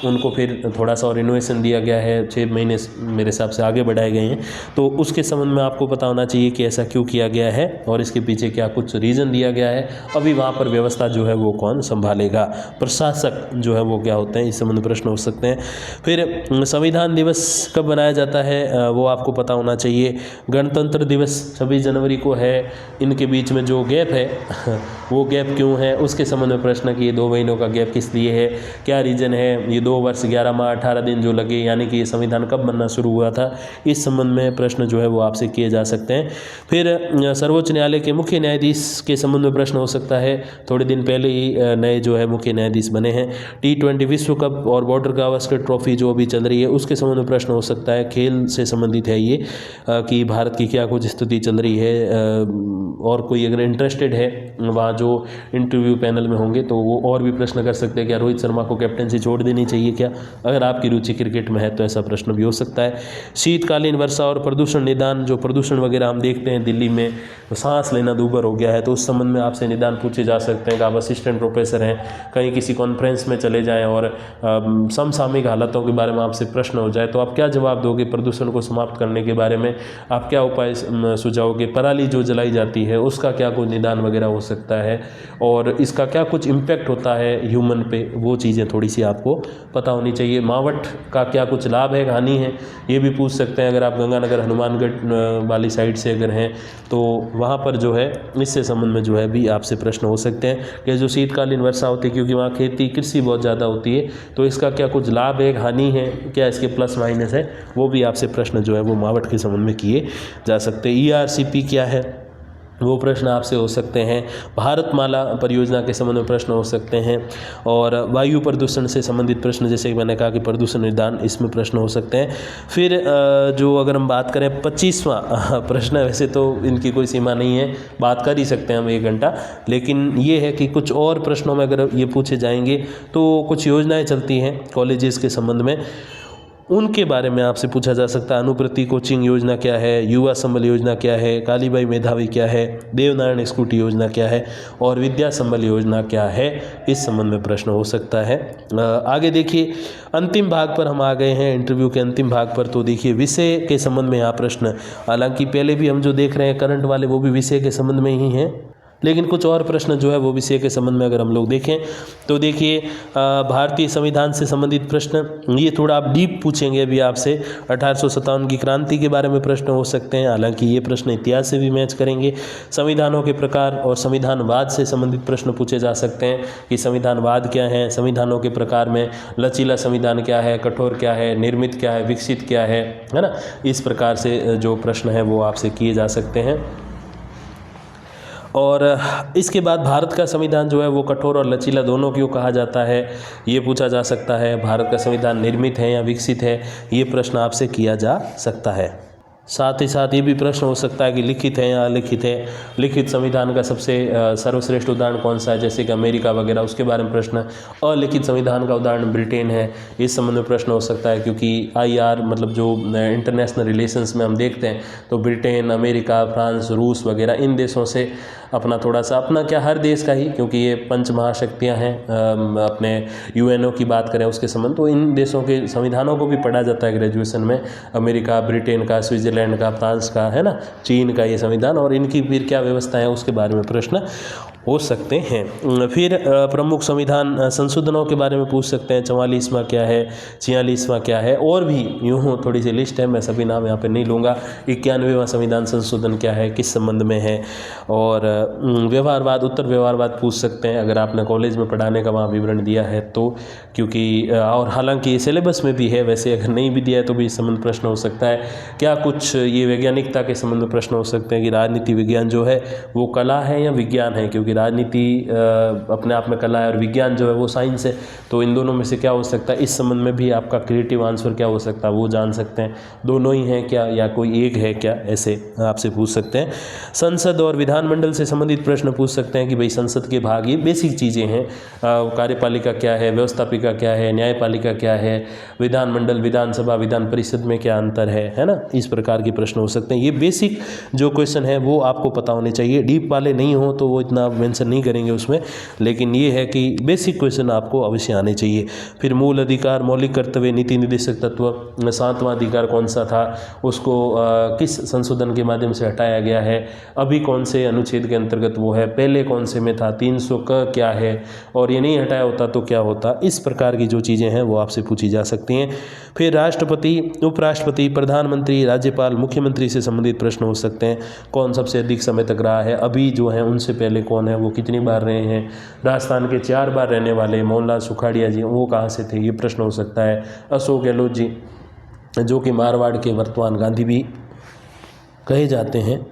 उनको फिर थोड़ा सा और रिनोवेशन दिया गया है, 6 महीने मेरे हिसाब से आगे बढ़ाए गए हैं। तो उसके संबंध में आपको पता होना चाहिए कि ऐसा क्यों किया गया है और इसके पीछे क्या कुछ रीज़न दिया गया है। अभी वहाँ पर व्यवस्था जो है वो कौन संभालेगा, प्रशासक जो है वो क्या होते हैं, इस संबंध में प्रश्न हो सकते हैं। फिर संविधान दिवस कब मनाया जाता है वो आपको पता होना चाहिए। गणतंत्र दिवस 26 जनवरी को है। इनके बीच में जो गैप है वो गैप क्यों है, उसके संबंध में प्रश्न कि ये 2 महीनों का गैप किस लिए है, क्या रीज़न है, ये 2 वर्ष 11 माह 18 दिन जो लगे, यानी कि ये संविधान कब बनना शुरू हुआ था, इस संबंध में प्रश्न जो है वो आपसे किए जा सकते हैं। फिर सर्वोच्च न्यायालय के मुख्य न्यायाधीश के संबंध में प्रश्न हो सकता है। थोड़े दिन पहले ही नए जो है मुख्य न्यायाधीश बने हैं। T20 विश्व कप और बॉर्डर गावस्कर ट्रॉफी जो अभी चल रही है उसके संबंध में प्रश्न हो सकता है। खेल से संबंधित है ये कि भारत की क्या कुछ स्थिति चल रही है, और कोई अगर इंटरेस्टेड है वहाँ जो इंटरव्यू पैनल में होंगे तो वो और भी प्रश्न कर सकते हैं, क्या रोहित शर्मा को कैप्टनसी छोड़ देनी चाहिए क्या, अगर आपकी रुचि क्रिकेट में है तो ऐसा प्रश्न भी हो सकता है। शीतकालीन वर्षा और प्रदूषण निदान, जो प्रदूषण वगैरह हम देखते हैं दिल्ली में, तो सांस लेना दूभर हो गया है, तो उस संबंध में आपसे निदान पूछे जा सकते हैं कि आप असिस्टेंट प्रोफेसर हैं, कहीं किसी कॉन्फ्रेंस में चले जाएं और समसामयिक हालातों के बारे में आपसे प्रश्न हो जाए तो आप क्या जवाब दोगे, प्रदूषण को समाप्त करने के बारे में आप क्या उपाय सुझाओगे, पराली जो जलाई जाती है उसका क्या कुछ निदान वगैरह हो सकता है और इसका क्या कुछ इम्पैक्ट होता है ह्यूमन पे, वो चीज़ें थोड़ी सी आपको पता होनी चाहिए। मावठ का क्या कुछ लाभ है, हानि है, ये भी पूछ सकते हैं। अगर आप गंगानगर हनुमानगढ़ वाली साइड से अगर हैं तो वहाँ पर जो है इससे संबंध में जो है भी आपसे प्रश्न हो सकते हैं कि जो शीतकालीन वर्षा होती है, क्योंकि वहाँ खेती कृषि बहुत ज़्यादा होती है, तो इसका क्या कुछ लाभ है, हानि है, क्या इसके प्लस माइनस है, वो भी आपसे प्रश्न जो है वो मावठ के संबंध में किए जा सकते हैं। ERCP क्या है, वो प्रश्न आपसे हो सकते हैं। भारतमाला परियोजना के संबंध में प्रश्न हो सकते हैं और वायु प्रदूषण से संबंधित प्रश्न, जैसे कि मैंने कहा कि प्रदूषण निदान, इसमें प्रश्न हो सकते हैं। फिर जो अगर हम बात करें 25वां प्रश्न, वैसे तो इनकी कोई सीमा नहीं है, बात कर ही सकते हैं हम 1 घंटा, लेकिन ये है कि कुछ और प्रश्नों में अगर ये पूछे जाएंगे तो कुछ योजनाएँ चलती हैं कॉलेजेस के संबंध में, उनके बारे में आपसे पूछा जा सकता है। अनुप्रति कोचिंग योजना क्या है, युवा संबल योजना क्या है, कालीबाई मेधावी क्या है, देवनारायण स्कूटी योजना क्या है और विद्या संबल योजना क्या है, इस संबंध में प्रश्न हो सकता है। आगे देखिए अंतिम भाग पर हम आ गए हैं, इंटरव्यू के अंतिम भाग पर। तो देखिए विषय के संबंध में यहाँ प्रश्न, हालांकि पहले भी हम जो देख रहे हैं करंट वाले वो भी विषय के संबंध में ही हैं, लेकिन कुछ और प्रश्न जो है वो विषय के संबंध में अगर हम लोग देखें तो देखिए भारतीय संविधान से संबंधित प्रश्न, ये थोड़ा आप डीप पूछेंगे अभी आपसे। 1857 की क्रांति के बारे में प्रश्न हो सकते हैं, हालांकि ये प्रश्न इतिहास से भी मैच करेंगे। संविधानों के प्रकार और संविधानवाद से संबंधित प्रश्न पूछे जा सकते हैं कि संविधानवाद क्या है, संविधानों के प्रकार में लचीला संविधान क्या है, कठोर क्या है, निर्मित क्या है, विकसित क्या है ना, इस प्रकार से जो प्रश्न है वो आपसे किए जा सकते हैं। और इसके बाद भारत का संविधान जो है वो कठोर और लचीला दोनों क्यों कहा जाता है, ये पूछा जा सकता है। भारत का संविधान निर्मित है या विकसित है, ये प्रश्न आपसे किया जा सकता है। साथ ही साथ ये भी प्रश्न हो सकता है कि लिखित है या अलिखित है, लिखित संविधान का सबसे सर्वश्रेष्ठ उदाहरण कौन सा है, जैसे कि अमेरिका वगैरह, उसके बारे में प्रश्न। अलिखित संविधान का उदाहरण ब्रिटेन है, इस संबंध में प्रश्न हो सकता है, क्योंकि IR मतलब जो इंटरनेशनल रिलेशंस में हम देखते हैं तो ब्रिटेन, अमेरिका, फ्रांस, रूस वगैरह इन देशों से अपना थोड़ा सा, अपना क्या हर देश का ही, क्योंकि ये पंच महाशक्तियाँ हैं, अपने UNO की बात करें उसके संबंध, तो इन देशों के संविधानों को भी पढ़ा जाता है ग्रेजुएशन में। अमेरिका, ब्रिटेन का, स्विट्जरलैंड का, फ्रांस का, है ना, चीन का ये संविधान, और इनकी फिर क्या व्यवस्था है उसके बारे में प्रश्न हो सकते हैं। फिर प्रमुख संविधान संशोधनों के बारे में पूछ सकते हैं, 44वां क्या है, 46वां क्या है, और भी यूँ थोड़ी सी लिस्ट है, मैं सभी नाम यहाँ पे नहीं लूँगा। 91वां संविधान संशोधन क्या है, किस संबंध में है, और व्यवहारवाद, उत्तर व्यवहारवाद पूछ सकते हैं अगर आपने कॉलेज में पढ़ाने का वहाँ विवरण दिया है तो, क्योंकि और हालांकि सिलेबस में भी है, वैसे अगर नहीं भी दिया है तो भी इस संबंध प्रश्न हो सकता है। क्या कुछ ये वैज्ञानिकता के संबंध में प्रश्न हो सकते हैं कि राजनीति विज्ञान जो है वो कला है या विज्ञान है, क्योंकि राजनीति अपने आप में कला है और विज्ञान जो है वो साइंस है, तो इन दोनों में से क्या हो सकता है, इस संबंध में भी आपका क्रिएटिव आंसर क्या हो सकता है वो जान सकते हैं। दोनों ही हैं क्या या कोई एक है क्या, ऐसे आपसे पूछ सकते हैं। संसद और विधानमंडल से संबंधित प्रश्न पूछ सकते हैं कि भाई संसद के भाग, ये बेसिक चीज़ें हैं। कार्यपालिका क्या है, व्यवस्थापिका क्या है, न्यायपालिका क्या है, विधानमंडल, विधानसभा, विधान परिषद में क्या अंतर है ना, इस प्रकार के प्रश्न हो सकते हैं। ये बेसिक जो क्वेश्चन है वो आपको पता होने चाहिए। डीप वाले नहीं हो तो वो इतना मेंशन नहीं करेंगे उसमें, लेकिन ये है कि बेसिक क्वेश्चन आपको अवश्य आने चाहिए। फिर मूल अधिकार, मौलिक कर्तव्य, नीति निर्देशक तत्व, 7वां अधिकार कौन सा था, उसको किस संशोधन के माध्यम से हटाया गया है, अभी कौन से अनुच्छेद के अंतर्गत वो है, पहले कौन से में था, 300 का क्या है, और ये नहीं हटाया होता तो क्या होता। इस प्रकार की जो चीज़ें हैं वो आपसे पूछी जा सकती हैं। फिर राष्ट्रपति, उपराष्ट्रपति, प्रधानमंत्री, राज्यपाल, मुख्यमंत्री से संबंधित प्रश्न हो सकते हैं। कौन सबसे अधिक समय तक रहा है, अभी जो है उनसे पहले कौन है, वो कितनी बार रहे हैं, राजस्थान के 4 बार रहने वाले मोहनलाल सुखाड़िया जी वो कहाँ से थे, ये प्रश्न हो सकता है। अशोक गहलोत जी जो कि मारवाड़ के वर्तमान गांधी भी कहे जाते हैं,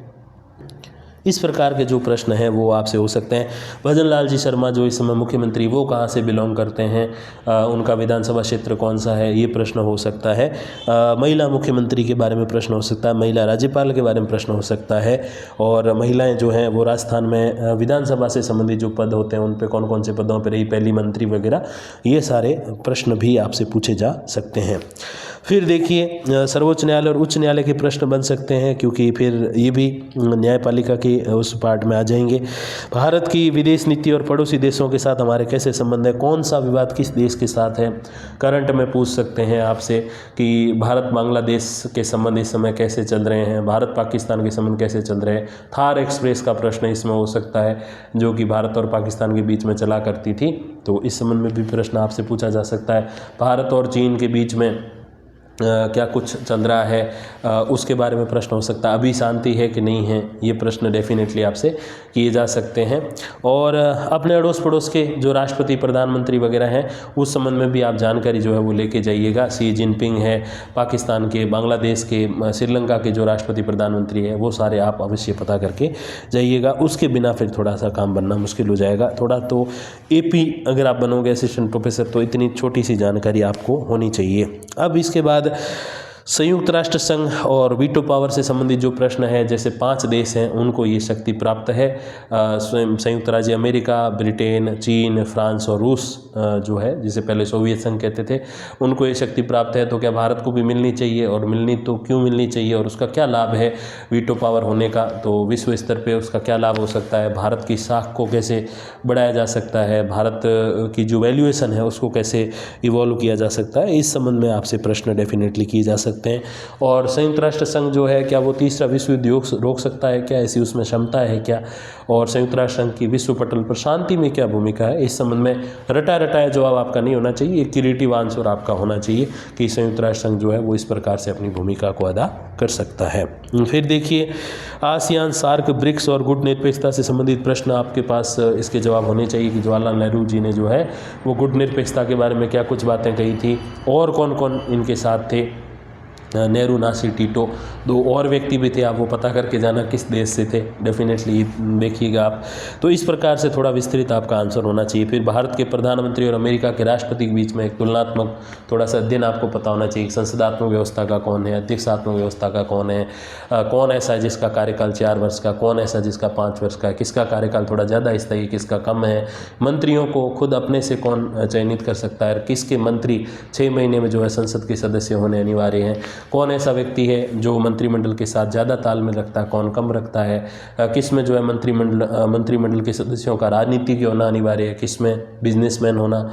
इस प्रकार के जो प्रश्न हैं वो आपसे हो सकते हैं। भजन लाल जी शर्मा जो इस समय मुख्यमंत्री, वो कहाँ से बिलोंग करते हैं, उनका विधानसभा क्षेत्र कौन सा है, ये प्रश्न हो सकता है। महिला मुख्यमंत्री के बारे में प्रश्न हो सकता है, महिला राज्यपाल के बारे में प्रश्न हो सकता है, और महिलाएं जो हैं वो राजस्थान में विधानसभा से संबंधित जो पद होते हैं उन पे कौन कौन से पदों पर रही, पहली मंत्री वगैरह, ये सारे प्रश्न भी आपसे पूछे जा सकते हैं। फिर देखिए सर्वोच्च न्यायालय और उच्च न्यायालय के प्रश्न बन सकते हैं, क्योंकि फिर ये भी न्यायपालिका के उस पार्ट में आ जाएंगे। भारत की विदेश नीति और पड़ोसी देशों के साथ हमारे कैसे संबंध है, कौन सा विवाद किस देश के साथ है, करंट में पूछ सकते हैं आपसे कि भारत बांग्लादेश के संबंध इस समय कैसे चल रहे हैं, भारत पाकिस्तान के संबंध कैसे चल रहे हैं। थार एक्सप्रेस का प्रश्न इसमें हो सकता है, जो कि भारत और पाकिस्तान के बीच में चला करती थी, तो इस संबंध में भी प्रश्न आपसे पूछा जा सकता है। भारत और चीन के बीच में क्या कुछ चल रहा है, उसके बारे में प्रश्न हो सकता है। अभी शांति है कि नहीं है, ये प्रश्न डेफिनेटली आपसे किए जा सकते हैं। और अपने अड़ोस पड़ोस के जो राष्ट्रपति, प्रधानमंत्री वगैरह हैं, उस संबंध में भी आप जानकारी जो है वो लेके जाइएगा। शी जिनपिंग है पाकिस्तान के, बांग्लादेश के, श्रीलंका के जो राष्ट्रपति प्रधानमंत्री है, वो सारे आप अवश्य पता करके जाइएगा। उसके बिना फिर थोड़ा सा काम बनना मुश्किल हो जाएगा। थोड़ा तो AP अगर आप बनोगे असिस्टेंट प्रोफेसर, तो इतनी छोटी सी जानकारी आपको होनी चाहिए। अब इसके बाद संयुक्त राष्ट्र संघ और वीटो पावर से संबंधित जो प्रश्न है, जैसे 5 देश हैं उनको ये शक्ति प्राप्त है। संयुक्त राज्य अमेरिका, ब्रिटेन, चीन, फ्रांस और रूस जो है, जिसे पहले सोवियत संघ कहते थे, उनको ये शक्ति प्राप्त है। तो क्या भारत को भी मिलनी चाहिए, और मिलनी तो क्यों मिलनी चाहिए, और उसका क्या लाभ है वीटो पावर होने का, तो विश्व स्तर पे उसका क्या लाभ हो सकता है, भारत की साख को कैसे बढ़ाया जा सकता है, भारत की जो वैल्यूएशन है उसको कैसे इवॉल्व किया जा सकता है, इस संबंध में आपसे प्रश्न डेफिनेटली किए जा सकते हैं। और संयुक्त राष्ट्र संघ जो है, क्या वो तीसरा विश्व युद्ध रोक सकता है क्या, ऐसी उसमें क्षमता है क्या, और संयुक्त राष्ट्र संघ की विश्व पटल पर शांति में क्या भूमिका है, इस संबंध में रटाया जवाब आपका नहीं होना चाहिए, एक क्रिएटिव आंसर आपका होना चाहिए कि संयुक्त राष्ट्र संघ जो है वो इस प्रकार से अपनी भूमिका को अदा कर सकता है। फिर देखिए आसियान, सार्क, ब्रिक्स और गुट निरपेक्षता से संबंधित प्रश्न आपके पास इसके जवाब होने चाहिए कि जवाहरलाल नेहरू जी ने जो है वो गुट निरपेक्षता के बारे में क्या कुछ बातें कही थी, और कौन कौन इनके साथ थे, नेहरू, नासिर, टीटो, 2 और व्यक्ति भी थे, आप वो पता करके जाना किस देश से थे, डेफिनेटली देखिएगा आप। तो इस प्रकार से थोड़ा विस्तृत आपका आंसर होना चाहिए। फिर भारत के प्रधानमंत्री और अमेरिका के राष्ट्रपति के बीच में एक तुलनात्मक थोड़ा सा अध्ययन आपको पता होना चाहिए। संसदात्मक व्यवस्था का कौन है, अध्यक्षात्मक व्यवस्था का कौन है, कौन ऐसा है जिसका कार्यकाल 4 वर्ष का, कौन ऐसा जिसका 5 वर्ष का है, किसका कार्यकाल थोड़ा ज़्यादा स्थायी, किसका कम है, मंत्रियों को खुद अपने से कौन चयनित कर सकता है, किसके मंत्री 6 महीने में जो है संसद के सदस्य होने अनिवार्य हैं, कौन ऐसा व्यक्ति है जो मंत्रिमंडल के साथ ज़्यादा तालमेल रखता है, कौन कम रखता है, किस में जो है मंत्रिमंडल के सदस्यों का राजनीतिज्ञ होना अनिवार्य है, किस में बिजनेसमैन होना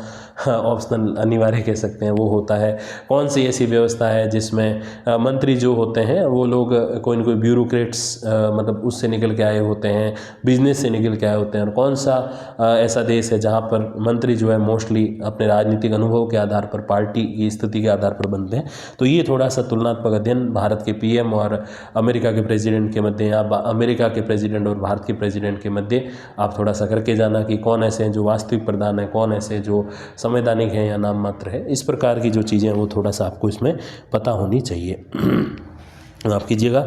ऑप्शनल अनिवार्य कह सकते हैं वो होता है, कौन सी ऐसी व्यवस्था है जिसमें मंत्री जो होते हैं वो लोग कोई न कोई ब्यूरोक्रेट्स मतलब उससे निकल के आए होते हैं, बिजनेस से निकल के आए होते हैं, और कौन सा ऐसा देश है जहाँ पर मंत्री जो है मोस्टली अपने राजनीतिक अनुभव के आधार पर, पार्टी की स्थिति के आधार पर बनते हैं। तो ये थोड़ा सा तुलनात्मक अध्ययन भारत के PM और अमेरिका के प्रेसिडेंट के मध्य, या अमेरिका के प्रेसिडेंट और भारत के प्रेसिडेंट के मध्य आप थोड़ा सा करके जाना कि कौन ऐसे हैं जो वास्तविक प्रधान है, कौन ऐसे जो संवैधानिक है या नाम मात्र है। इस प्रकार की जो चीज़ें हैं वो थोड़ा सा आपको इसमें पता होनी चाहिए। माफ़ कीजिएगा।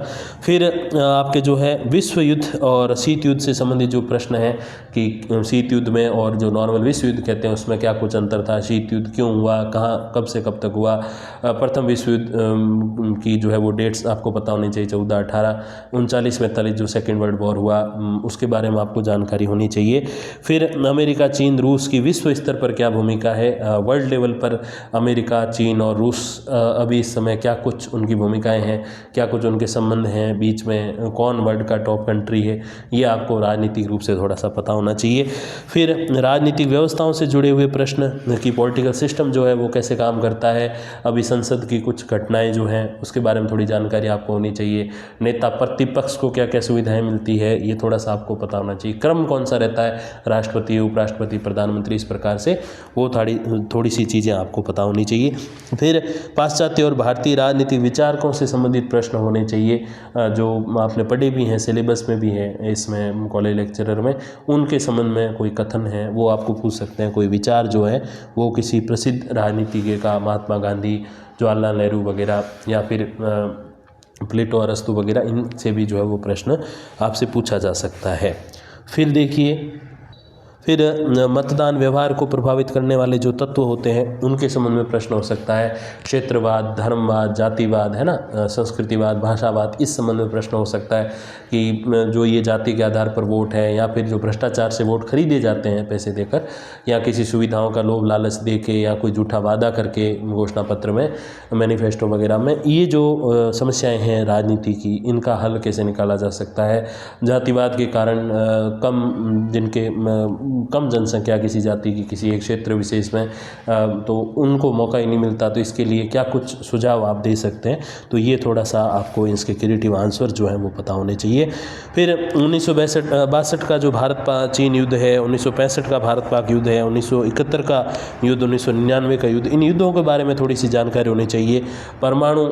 फिर आपके जो है विश्व युद्ध और शीत युद्ध से संबंधित जो प्रश्न है कि शीत युद्ध में और जो नॉर्मल विश्व युद्ध कहते हैं उसमें क्या कुछ अंतर था, शीत युद्ध क्यों हुआ, कहाँ कब से कब तक हुआ, प्रथम विश्व युद्ध की जो है वो डेट्स आपको पता होनी चाहिए, 14, 18, 39, 45 जो सेकेंड वर्ल्ड वॉर हुआ उसके बारे में आपको जानकारी होनी चाहिए। फिर अमेरिका, चीन, रूस की विश्व स्तर पर क्या भूमिका है, वर्ल्ड लेवल पर अमेरिका, चीन और रूस अभी इस समय क्या कुछ उनकी भूमिकाएँ हैं, क्या कुछ उनके संबंध हैं, बीच में कौन वर्ल्ड का टॉप कंट्री है, ये आपको राजनीतिक रूप से थोड़ा सा पता होना चाहिए। फिर राजनीतिक व्यवस्थाओं से जुड़े हुए प्रश्न कि पॉलिटिकल सिस्टम जो है वो कैसे काम करता है, अभी संसद की कुछ घटनाएं जो हैं उसके बारे में थोड़ी जानकारी आपको होनी चाहिए। नेता प्रतिपक्ष को क्या क्या सुविधाएं मिलती है ये थोड़ा सा आपको पता होना चाहिए। क्रम कौन सा रहता है, राष्ट्रपति, उपराष्ट्रपति, प्रधानमंत्री, इस प्रकार से वो थोड़ी सी चीज़ें आपको पता होनी चाहिए। फिर पाश्चात्य और भारतीय राजनीतिक विचारकों से संबंधित प्रश्न होने चाहिए जो आपने पढ़े भी हैं, सिलेबस में भी है इसमें कॉलेज लेक्चरर में, उनके संबंध में कोई कथन है वो आपको पूछ सकते हैं। कोई विचार जो है वो किसी प्रसिद्ध राजनीतिज्ञ का, महात्मा गांधी, जवाहरलाल नेहरू वगैरह या फिर प्लेटो, अरस्तु वगैरह, इनसे भी जो है वो प्रश्न आपसे पूछा जा सकता है। फिर देखिए, फिर मतदान व्यवहार को प्रभावित करने वाले जो तत्व होते हैं उनके संबंध में प्रश्न हो सकता है। क्षेत्रवाद, धर्मवाद, जातिवाद, है ना, संस्कृतिवाद, भाषावाद, इस संबंध में प्रश्न हो सकता है कि जो ये जाति के आधार पर वोट है या फिर जो भ्रष्टाचार से वोट खरीदे जाते हैं पैसे देकर या किसी सुविधाओं का लोभ लालच दे के या कोई झूठा वादा करके घोषणा पत्र में, मैनिफेस्टो वगैरह में, ये जो समस्याएं हैं राजनीति की, इनका हल कैसे निकाला जा सकता है। जातिवाद के कारण कम जनसंख्या किसी जाति की किसी एक क्षेत्र विशेष में तो उनको मौका ही नहीं मिलता, तो इसके लिए क्या कुछ सुझाव आप दे सकते हैं, तो ये थोड़ा सा आपको इसके क्रिएटिव आंसर जो है वो पता होने चाहिए। फिर 1962 का जो भारत चीन युद्ध है, 1965 का भारत पाक युद्ध है, 1971 का युद्ध, 1999 का युद्ध, इन युद्धों के बारे में थोड़ी सी जानकारी होनी चाहिए। परमाणु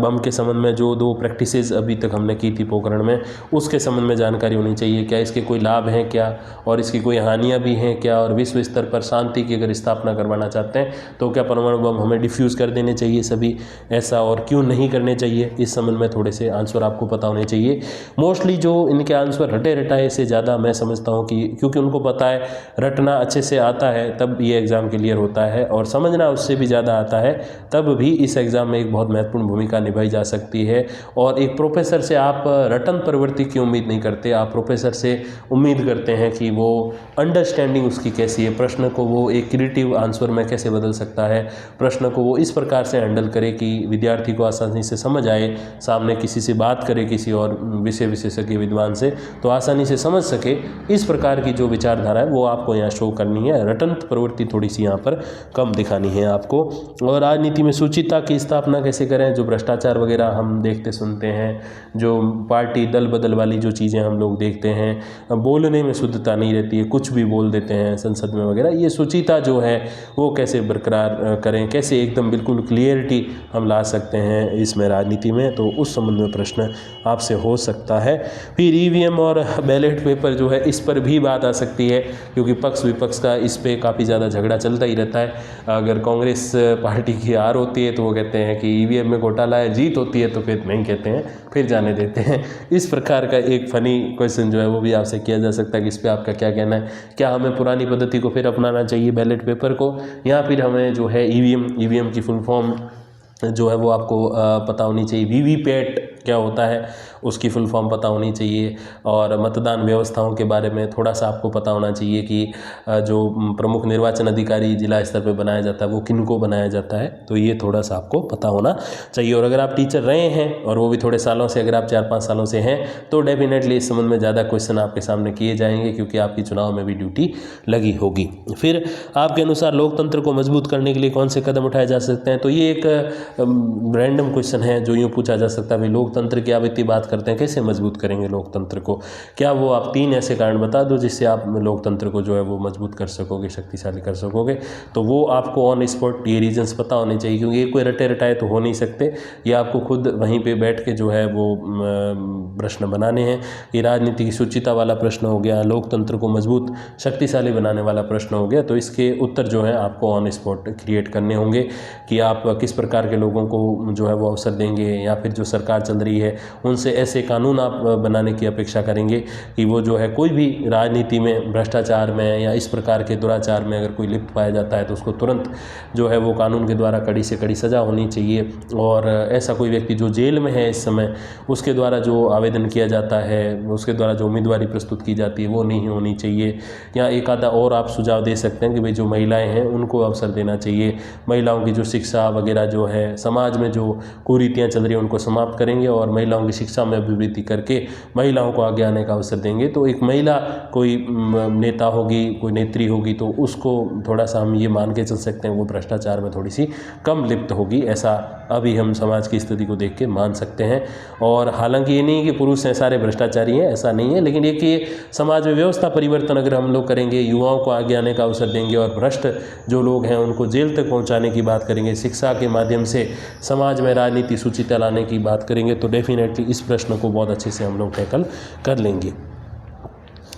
बम के संबंध में जो 2 प्रैक्टिसेस अभी तक हमने की थी पोखरण में, उसके संबंध में जानकारी होनी चाहिए। क्या इसके कोई लाभ हैं क्या, और इसकी कोई हानियां भी हैं क्या, और विश्व स्तर पर शांति की अगर स्थापना करवाना चाहते हैं तो क्या परमाणु बम हमें डिफ्यूज़ कर देने चाहिए सभी, ऐसा और क्यों नहीं करने चाहिए, इस संबंध में थोड़े से आंसर आपको पता होने चाहिए। मोस्टली जो इनके आंसर रटे रटाए से ज़्यादा मैं समझता हूँ कि क्योंकि उनको पता है रटना अच्छे से आता है तब ये एग्ज़ाम क्लियर होता है, और समझना उससे भी ज़्यादा आता है तब भी इस एग्ज़ाम में एक बहुत महत्वपूर्ण भूमिका निभाई जा सकती है। और एक प्रोफेसर से आप रटन प्रवृत्ति की उम्मीद नहीं करते, आप प्रोफेसर से उम्मीद करते हैं कि वो अंडरस्टैंडिंग उसकी कैसी है, प्रश्न को वो एक क्रिएटिव आंसर में कैसे बदल सकता है, प्रश्न को वो इस प्रकार से हैंडल करे कि विद्यार्थी को आसानी से समझ आए, सामने किसी से बात करे, किसी और विषय विशेषज्ञ विद्वान से, तो आसानी से समझ सके। इस प्रकार की जो विचारधारा है वो आपको यहाँ शो करनी है। रटन प्रवृत्ति थोड़ी सी यहाँ पर कम दिखानी है आपको। और राजनीति में शुचिता की स्थापना कैसे करें, जो भ्रष्टाचार वगैरह हम देखते सुनते हैं, जो पार्टी दल बदल वाली जो चीज़ें हम लोग देखते हैं, बोलने में शुद्धता नहीं रहती है, कुछ भी बोल देते हैं संसद में वगैरह, ये शुचिता जो है वो कैसे बरकरार करें, कैसे एकदम बिल्कुल क्लियरिटी हम ला सकते हैं इसमें राजनीति में, तो उस संबंध में प्रश्न आपसे हो सकता है। फिर ईवीएम और बैलेट पेपर जो है इस पर भी बात आ सकती है, क्योंकि पक्ष विपक्ष का इस पे काफ़ी ज़्यादा झगड़ा चलता ही रहता है। अगर कांग्रेस पार्टी की हार होती है तो वो कहते हैं कि ईवीएम में घोटाला है, जीत होती है तो फिर नहीं कहते हैं, फिर जाने देते हैं। इस प्रकार का एक फ़नी क्वेश्चन जो है वो भी आपसे किया जा सकता है कि इस पर आपका क्या कहना है, क्या हमें पुरानी पद्धति को फिर अपनाना चाहिए बैलेट पेपर को, या फिर हमें जो है ईवीएम की फुल फॉर्म जो है वो आपको पता होनी चाहिए, वीवीपैट क्या होता है उसकी फुल फॉर्म पता होनी चाहिए, और मतदान व्यवस्थाओं के बारे में थोड़ा सा आपको पता होना चाहिए कि जो प्रमुख निर्वाचन अधिकारी जिला स्तर पर बनाया जाता है वो किन को बनाया जाता है, तो ये थोड़ा सा आपको पता होना चाहिए। और अगर आप टीचर रहे हैं और वो भी थोड़े सालों से, अगर आप 4-5 सालों से हैं तो डेफिनेटली इस संबंध में ज़्यादा क्वेश्चन आपके सामने किए जाएंगे, क्योंकि आपकी चुनाव में भी ड्यूटी लगी होगी। फिर आपके अनुसार लोकतंत्र को मजबूत करने के लिए कौन से कदम उठाए जा सकते हैं, तो ये एक रैंडम क्वेश्चन है जो यूँ पूछा जा सकता है, भाई लोकतंत्र की आप इतनी बात करते हैं कैसे मजबूत करेंगे लोकतंत्र को, क्या वो आप 3 ऐसे कारण बता दो जिससे आप लोकतंत्र को जो है वो मजबूत कर सकोगे, शक्तिशाली कर सकोगे। तो वो आपको ऑन स्पॉट ये रीजंस पता होने चाहिए, क्योंकि ये कोई रटे रटाए तो हो नहीं सकते, ये आपको खुद वहीं पे बैठ के जो है वो प्रश्न बनाने हैं। ये राजनीति की शुचिता वाला प्रश्न हो गया, लोकतंत्र को मजबूत शक्तिशाली बनाने वाला प्रश्न हो गया। तो इसके उत्तर जो है आपको ऑन स्पॉट क्रिएट करने होंगे कि आप किस प्रकार के लोगों को जो है वो अवसर देंगे, या फिर जो सरकार चल रही है उनसे ऐसे कानून आप बनाने की अपेक्षा करेंगे कि वो जो है कोई भी राजनीति में भ्रष्टाचार में या इस प्रकार के दुराचार में अगर कोई लिप्त पाया जाता है तो उसको तुरंत जो है वो कानून के द्वारा कड़ी से कड़ी सज़ा होनी चाहिए। और ऐसा कोई व्यक्ति जो जेल में है इस समय, उसके द्वारा जो आवेदन किया जाता है, उसके द्वारा जो उम्मीदवारी प्रस्तुत की जाती है वो नहीं होनी चाहिए। या एक आधा और आप सुझाव दे सकते हैं कि भाई जो महिलाएं हैं उनको अवसर देना चाहिए, महिलाओं की जो शिक्षा वगैरह जो है, समाज में जो कुरीतियाँ चल रही हैं उनको समाप्त करेंगे और महिलाओं की शिक्षा में अभिवृद्धि करके महिलाओं को आगे आने का अवसर देंगे। तो एक महिला कोई नेता होगी, कोई नेत्री होगी, तो उसको थोड़ा सा हम ये मान के चल सकते हैं वो भ्रष्टाचार में थोड़ी सी कम लिप्त होगी, ऐसा अभी हम समाज की स्थिति को देख के मान सकते हैं। और हालांकि ये नहीं कि पुरुष हैं सारे भ्रष्टाचारी हैं, ऐसा नहीं है, लेकिन एक ये समाज में व्यवस्था परिवर्तन अगर हम लोग करेंगे, युवाओं को आगे आने का अवसर देंगे और भ्रष्ट जो लोग हैं उनको जेल तक पहुंचाने की बात करेंगे, शिक्षा के माध्यम से समाज में राजनीति शुचिता लाने की बात करेंगे, तो डेफिनेटली इस प्रश्न को बहुत अच्छे से हम लोग टैकल कर लेंगे।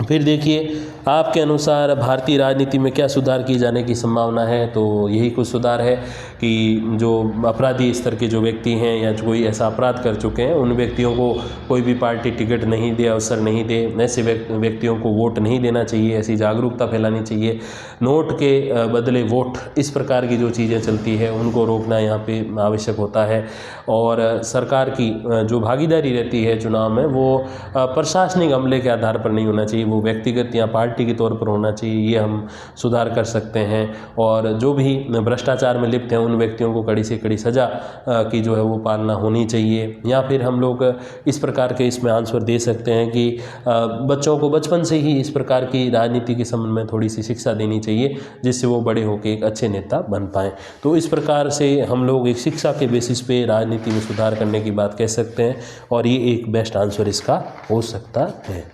फिर देखिए आपके अनुसार भारतीय राजनीति में क्या सुधार की जाने की संभावना है। तो यही कुछ सुधार है कि जो अपराधी स्तर के जो व्यक्ति हैं या जो कोई ऐसा अपराध कर चुके हैं उन व्यक्तियों को कोई भी पार्टी टिकट नहीं दे, अवसर नहीं दे, ऐसे व्यक्तियों को वोट नहीं देना चाहिए, ऐसी जागरूकता फैलानी चाहिए। नोट के बदले वोट, इस प्रकार की जो चीज़ें चलती है उनको रोकना यहाँ पे आवश्यक होता है। और सरकार की जो भागीदारी रहती है चुनाव में वो प्रशासनिक अमले के आधार पर नहीं होना चाहिए, वो व्यक्तिगत या पार्टी के तौर पर होना चाहिए, ये हम सुधार कर सकते हैं। और जो भी भ्रष्टाचार में लिप्त हैं उन व्यक्तियों को कड़ी से कड़ी सज़ा की जो है वो पालना होनी चाहिए। या फिर हम लोग इस प्रकार के इसमें आंसर दे सकते हैं कि बच्चों को बचपन से ही इस प्रकार की राजनीति के संबंध में थोड़ी सी शिक्षा देनी चाहिए जिससे वो बड़े होकर एक अच्छे नेता बन पाएँ। तो इस प्रकार से हम लोग एक शिक्षा के बेसिस पे राजनीति में सुधार करने की बात कह सकते हैं और ये एक बेस्ट आंसर इसका हो सकता है।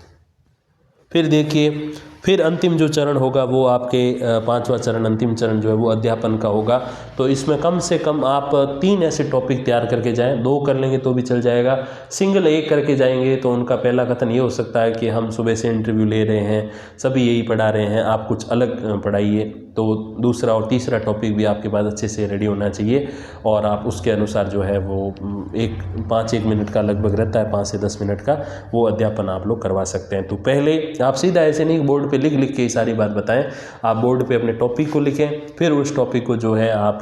फिर देखिए फिर अंतिम जो चरण होगा वो आपके 5वां चरण, अंतिम चरण जो है वो अध्यापन का होगा। तो इसमें कम से कम आप 3 ऐसे टॉपिक तैयार करके जाएं, 2 कर लेंगे तो भी चल जाएगा, सिंगल 1 करके जाएंगे तो उनका पहला कथन ये हो सकता है कि हम सुबह से इंटरव्यू ले रहे हैं, सभी यही पढ़ा रहे हैं, आप कुछ अलग पढ़ाइए। तो दूसरा और तीसरा टॉपिक भी आपके पास अच्छे से रेडी होना चाहिए और आप उसके अनुसार जो है वो 1 मिनट का लगभग रहता है, 5 से 10 मिनट का, वो अध्यापन आप लोग करवा सकते हैं। तो पहले आप सीधा ऐसे नहीं बोर्ड पे लिख के ये सारी बात बताएं, आप बोर्ड पे अपने टॉपिक को लिखें, फिर उस टॉपिक को जो है आप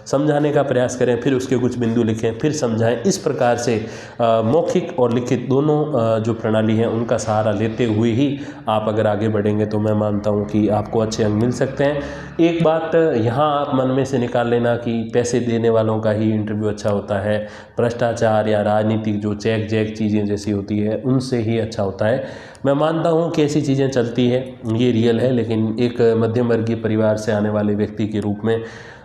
समझाने का प्रयास करें, फिर उसके कुछ बिंदु लिखें, फिर समझाएं। इस प्रकार से मौखिक और लिखित दोनों जो प्रणाली है उनका सहारा लेते हुए ही आप अगर आगे बढ़ेंगे तो मैं मानता हूँ कि आपको अच्छे अंक मिल सकते हैं। एक बात यहाँ आप मन में से निकाल लेना कि पैसे देने वालों का ही इंटरव्यू अच्छा होता है, भ्रष्टाचार या राजनीतिक जो चेक जैक चीज़ें जैसी होती है उनसे ही अच्छा होता है। मैं मानता हूँ कि ऐसी चीज़ें चलती है, ये रियल है, लेकिन एक मध्यम वर्गीय परिवार से आने वाले व्यक्ति के रूप में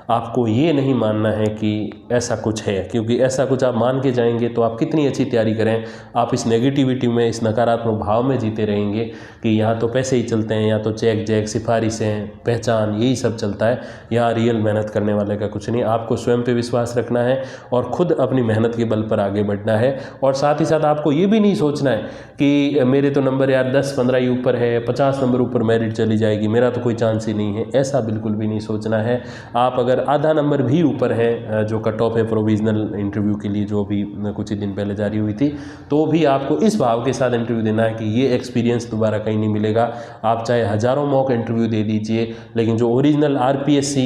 आपको ये नहीं मानना है कि ऐसा कुछ है, क्योंकि ऐसा कुछ आप मान के जाएंगे तो आप कितनी अच्छी तैयारी करें, आप इस नेगेटिविटी में, इस नकारात्मक भाव में जीते रहेंगे कि यहाँ तो पैसे ही चलते हैं, या तो चेक जैक, सिफारिशें, पहचान, यही सब चलता है। यहाँ रियल मेहनत करने वाले का कुछ नहीं। आपको स्वयं पे विश्वास रखना है और खुद अपनी मेहनत के बल पर आगे बढ़ना है। और साथ ही साथ आपको ये भी नहीं सोचना है कि मेरे तो नंबर यार 10-15 ही ऊपर है, 50 नंबर ऊपर मेरिट चली जाएगी, मेरा तो कोई चांस ही नहीं है, ऐसा बिल्कुल भी नहीं सोचना है। आप अगर आधा नंबर भी ऊपर है जो कट ऑफ है प्रोविजनल इंटरव्यू के लिए, जो भी कुछ ही दिन पहले जारी हुई थी, तो भी आपको इस भाव के साथ इंटरव्यू देना है कि ये एक्सपीरियंस दोबारा कहीं नहीं मिलेगा। आप चाहे हज़ारों मॉक इंटरव्यू दे दीजिए, लेकिन जो ओरिजिनल RPSC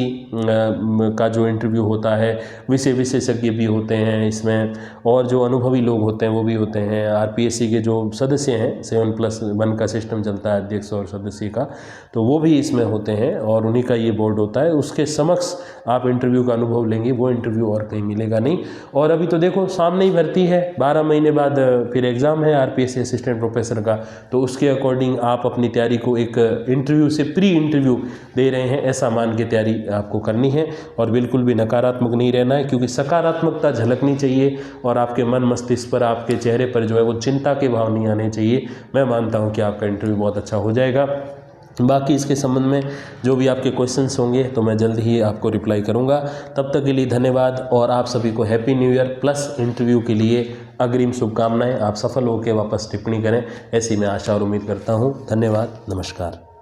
का जो इंटरव्यू होता है, विषय विशेषज्ञ भी होते हैं इसमें, और जो अनुभवी लोग होते हैं वो भी होते हैं। RPSC के जो सदस्य हैं, 7+1 का सिस्टम चलता है अध्यक्ष और सदस्य का, तो वो भी इसमें होते हैं और उन्हीं का ये बोर्ड होता है। उसके समक्ष आप इंटरव्यू का अनुभव लेंगे, वो इंटरव्यू और कहीं मिलेगा नहीं। और अभी तो देखो सामने ही भर्ती है, 12 महीने बाद फिर एग्ज़ाम है RPSC असिस्टेंट प्रोफेसर का, तो उसके अकॉर्डिंग आप अपनी तैयारी को एक इंटरव्यू से प्री इंटरव्यू दे रहे हैं ऐसा मान के तैयारी आपको करनी है। और बिल्कुल भी नकारात्मक नहीं रहना है, क्योंकि सकारात्मकता झलकनी चाहिए और आपके मन मस्तिष्क पर, आपके चेहरे पर जो है वो चिंता के भाव नहीं आने चाहिए। मैं मानता हूँ कि आपका इंटरव्यू बहुत अच्छा हो जाएगा। बाकी इसके संबंध में जो भी आपके क्वेश्चंस होंगे तो मैं जल्द ही आपको रिप्लाई करूंगा। तब तक के लिए धन्यवाद और आप सभी को happy new year plus interview के लिए अग्रिम शुभकामनाएं। आप सफल होकर वापस टिप्पणी करें, ऐसी मैं आशा और उम्मीद करता हूं। धन्यवाद, नमस्कार।